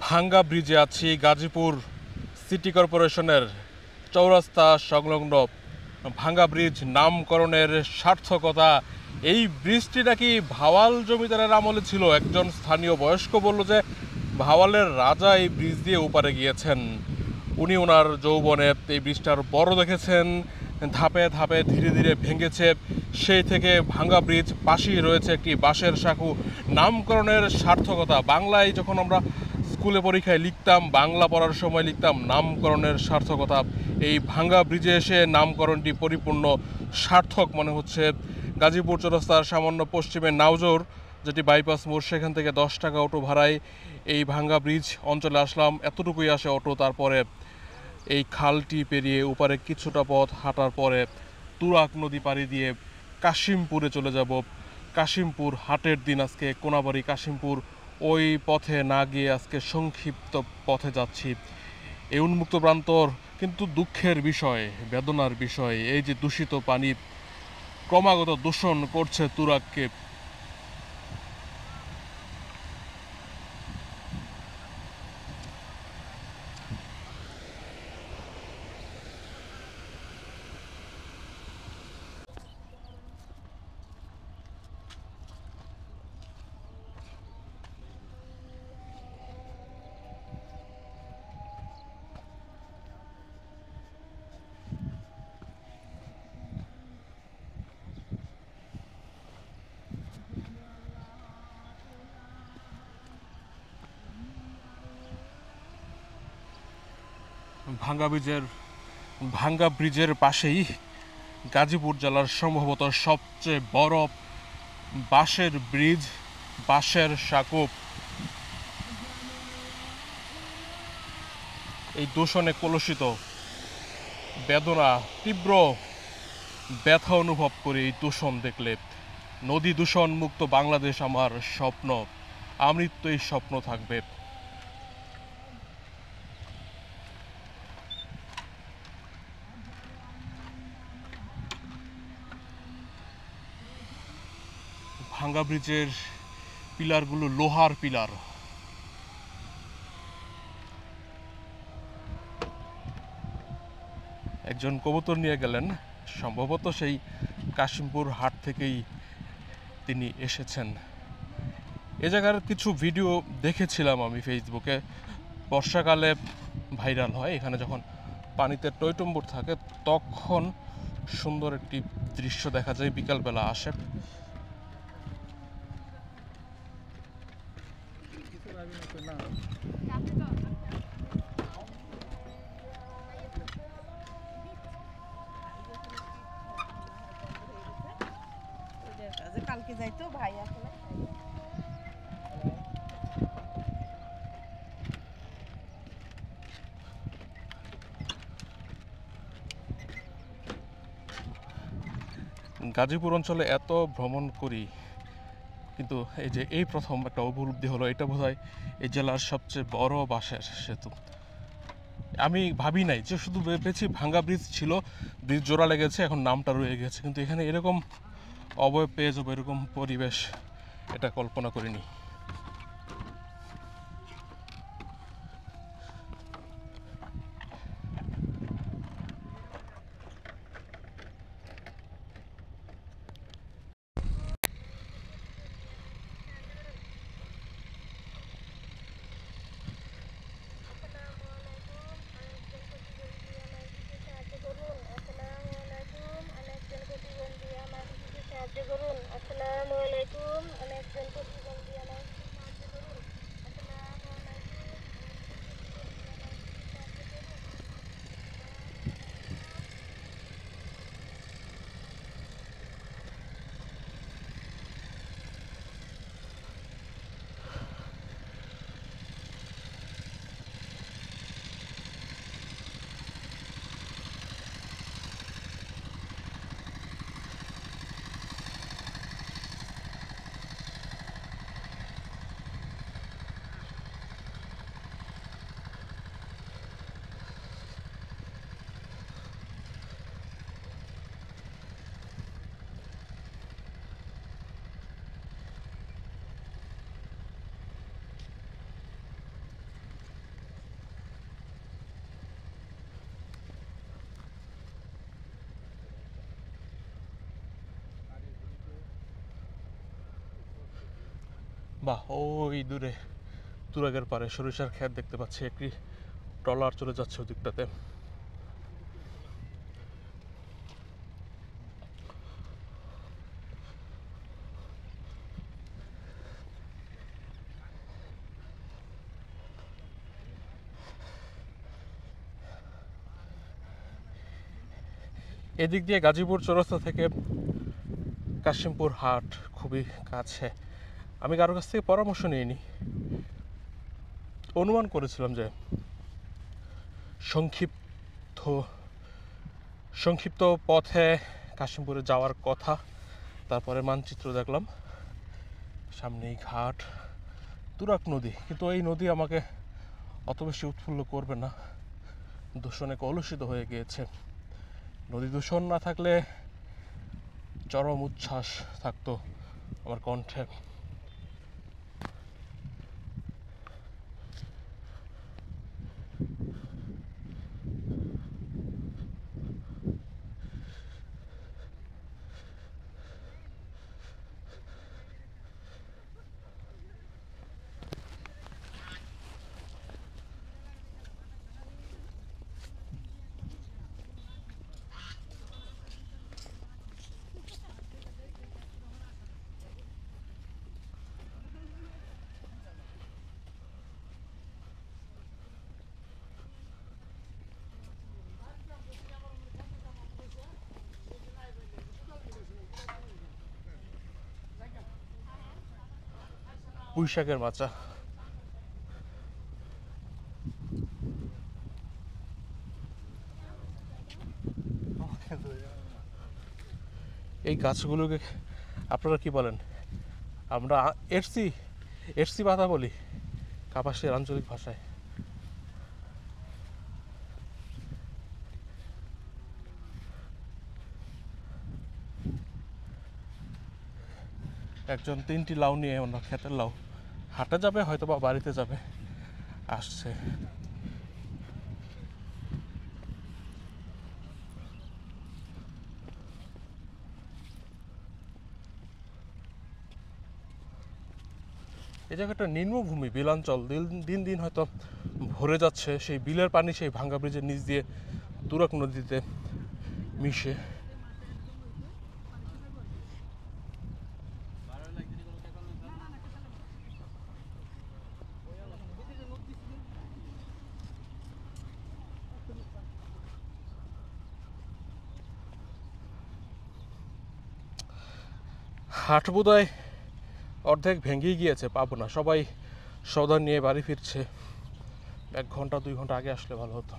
ভাঙ্গা ব্রিজে আছি, গাজীপুর সিটি কর্পোরেশনের চৌরাস্তা সংলগ্ন ভাঙ্গা ব্রিজ নামকরণের সার্থকতা। এই ব্রিজটি নাকি ভাওয়াল জমিদারের আমলে ছিল। একজন স্থানীয় বয়স্ক বলল যে ভাওয়ালের রাজা এই ব্রিজ দিয়ে ওপারে গিয়েছেন। উনি ওনার যৌবনে এই ব্রিজটার বড় দেখেছেন, ধাপে ধাপে ধীরে ধীরে ভেঙেছে। সেই থেকে ভাঙ্গা ব্রিজ পাশেই রয়েছে একটি বাঁশের সাঁকো। নামকরণের সার্থকতা। বাংলায় যখন আমরা স্কুলে পরীক্ষায় লিখতাম, বাংলা পড়ার সময় লিখতাম নামকরণের সার্থকতা। এই ভাঙ্গা ব্রিজে এসে নামকরণটি পরিপূর্ণ সার্থক মনে হচ্ছে। গাজীপুর চৌরাস্তার সামান্য পশ্চিমে নাওজোর, যেটি বাইপাস মোড়, সেখান থেকে 10 টাকা অটো ভাড়ায় এই ভাঙ্গা ব্রিজ অঞ্চলে আসলাম। এতটুকুই আসে অটো। তারপরে এই খালটি পেরিয়ে ওপারে কিছুটা পথ হাঁটার পরে তুরাগ নদী পাড়ি দিয়ে কাশিমপুরে চলে যাব। কাশিমপুর হাটের দিন আজকে, কোনাবাড়ি কাশিমপুর। ওই পথে না গিয়ে আজকে সংক্ষিপ্ত পথে যাচ্ছি। এই উন্মুক্ত প্রান্তর, কিন্তু দুঃখের বিষয়, বেদনার বিষয়, এই যে দূষিত পানি ক্রমাগত দূষণ করছে তুরাগকে। ভাঙ্গা ব্রিজের পাশেই গাজীপুর জেলার সম্ভবত সবচেয়ে বড় বাঁশের ব্রিজ, বাঁশের সাঁকো। এই দূষণে কলুষিত, বেদনা, তীব্র ব্যথা অনুভব করি এই দূষণ দেখলে। নদী দূষণ মুক্ত বাংলাদেশ আমার স্বপ্ন, আমৃত্যু এই স্বপ্ন থাকবে। ভাঙ্গা ব্রিজের পিলারগুলো লোহার পিলার। একজন কবুতর নিয়ে গেলেন, সম্ভবত সেই কাশিমপুর হাট থেকেই তিনি এসেছেন। এ জায়গার কিছু ভিডিও দেখেছিলাম আমি ফেসবুকে, বর্ষাকালে ভাইরাল হয়। এখানে যখন পানিতে টইটম্বুর থাকে তখন সুন্দর একটি দৃশ্য দেখা যায়, বিকালবেলা আসে। কালকে যাইতো ভাই আসলে। গাজীপুর অঞ্চলে এত ভ্রমণ করি, কিন্তু এই যে এই প্রথম একটা উপলব্ধি হলো, এটা বোধহয় এই জেলার সবচেয়ে বড় বাঁশের সেতু। আমি ভাবি নাই যে, শুধু ভেবেছি ভাঙ্গা ব্রিজ ছিল, ব্রিজ জোড়া লেগেছে, এখন নামটা রয়ে গেছে, কিন্তু এখানে এরকম অবয়ব পেয়ে যাবো, এরকম পরিবেশ, এটা কল্পনা করিনি। আসসালামু আলাইকুম, অনেকজন প্রতিবন্ধী আমার বাহ, ওই দূরে তুরাগের পারে সরিষার ক্ষেত দেখতে পাচ্ছি, একটি ট্রলার চলে যাচ্ছে ওদিকটাতে। এদিক দিয়ে গাজীপুর চৌরাস্তা থেকে কাশিমপুর হাট খুবই কাছে। আমি কারোর কাছ থেকে পরামর্শ নিইনি, অনুমান করেছিলাম যে সংক্ষিপ্ত সংক্ষিপ্ত পথে কাশিমপুরে যাওয়ার কথা। তারপরে মানচিত্র দেখলাম, সামনেই ঘাট, তুরাগ নদী, কিন্তু এই নদী আমাকে অত বেশি উৎফুল্ল করবে না, দূষণে কলুষিত হয়ে গিয়েছে। নদী দূষণ না থাকলে চরম উচ্ছ্বাস থাকতো আমার কণ্ঠে। পুঁইশাকের মাচা, এই গাছগুলোকে আপনারা কি বলেন? আমরা এরসি এরসি পাতা বলি কাপাসের আঞ্চলিক ভাষায়। একজন 3টি লাউ নিয়ে, অন্য ক্ষেতের লাউ, হাটে যাবে হয়তো বা বাড়িতে যাবে, আসছে। এই জায়গাটা নিম্নভূমি, বিলাঞ্চল, দিন দিন হয়তো ভরে যাচ্ছে। সেই বিলের পানি সেই ভাঙ্গা ব্রিজের নিচ দিয়ে তুরাগ নদীতে মিশে। হাট বোধহয় অর্ধেক ভেঙেই গিয়েছে, পাবো না। সবাই সৌদা নিয়ে বাড়ি ফিরছে। 1 ঘন্টা 2 ঘন্টা আগে আসলে ভালো হতো।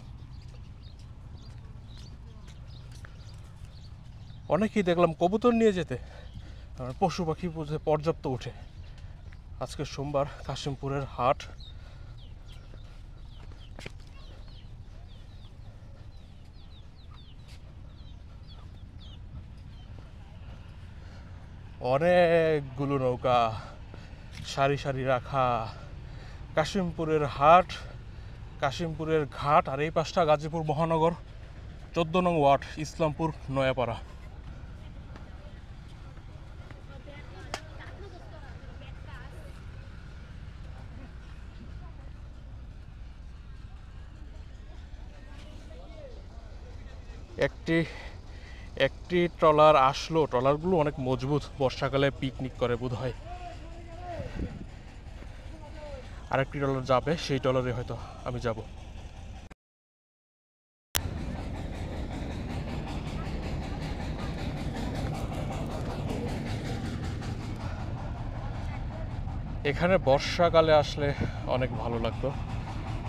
অনেকেই দেখলাম কবুতর নিয়ে যেতে, পশু পাখি পর্যাপ্ত উঠে। আজকে সোমবার, কাশিমপুরের হাট। অনেকগুলো নৌকা সারি সারি রাখা। কাশিমপুরের হাট, কাশিমপুরের ঘাট, আর এই পাশটা গাজীপুর মহানগর 14 নং ওয়ার্ড, ইসলামপুর নয়াপাড়া। একটি একটি ট্রলার আসলো, ট্রলারগুলো অনেক মজবুত, বর্ষাকালে পিকনিক করে বোধ হয়। আরেকটি ট্রলার যাবে, সেই ট্রলারে হয়তো আমি যাব। এখানে বর্ষাকালে আসলে অনেক ভালো লাগতো,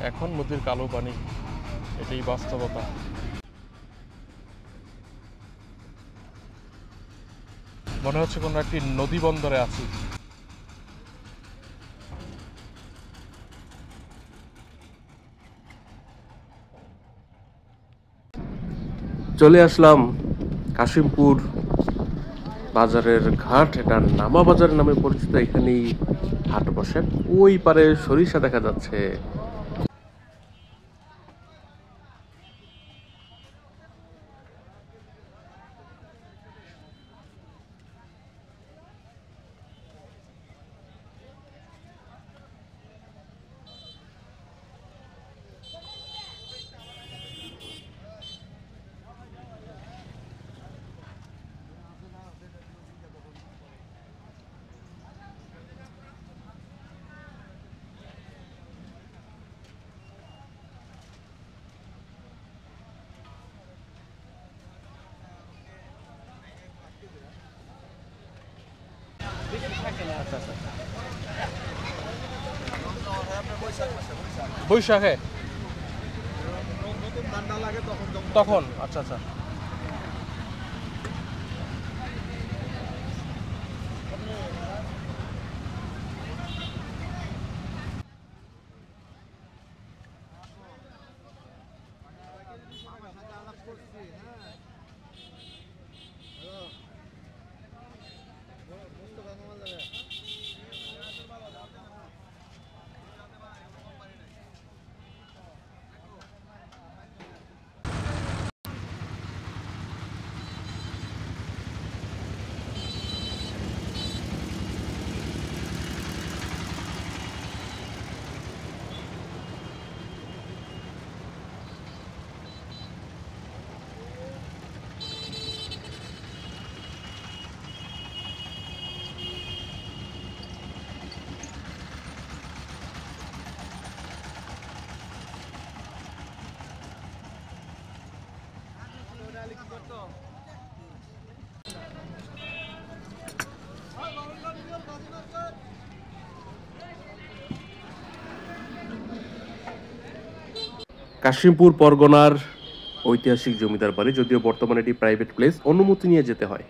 এখন নদীর কালো পানি, এটাই বাস্তবতা। মনে হচ্ছে কোনো একটি নদী বন্দরে আছি। চলে আসলাম কাশিমপুর বাজারের ঘাট। এটা নামা বাজার নামে পরিচিত। এখানেই হাট বসে। ওই পারে সরিষা দেখা যাচ্ছে। বৈশাখে তখন আচ্ছা আচ্ছা। কাশিমপুর পরগনার ঐতিহাসিক জমিদার বাড়ি, যদিও বর্তমানে এটি প্রাইভেট প্লেস, অনুমতি নিয়ে যেতে হয়।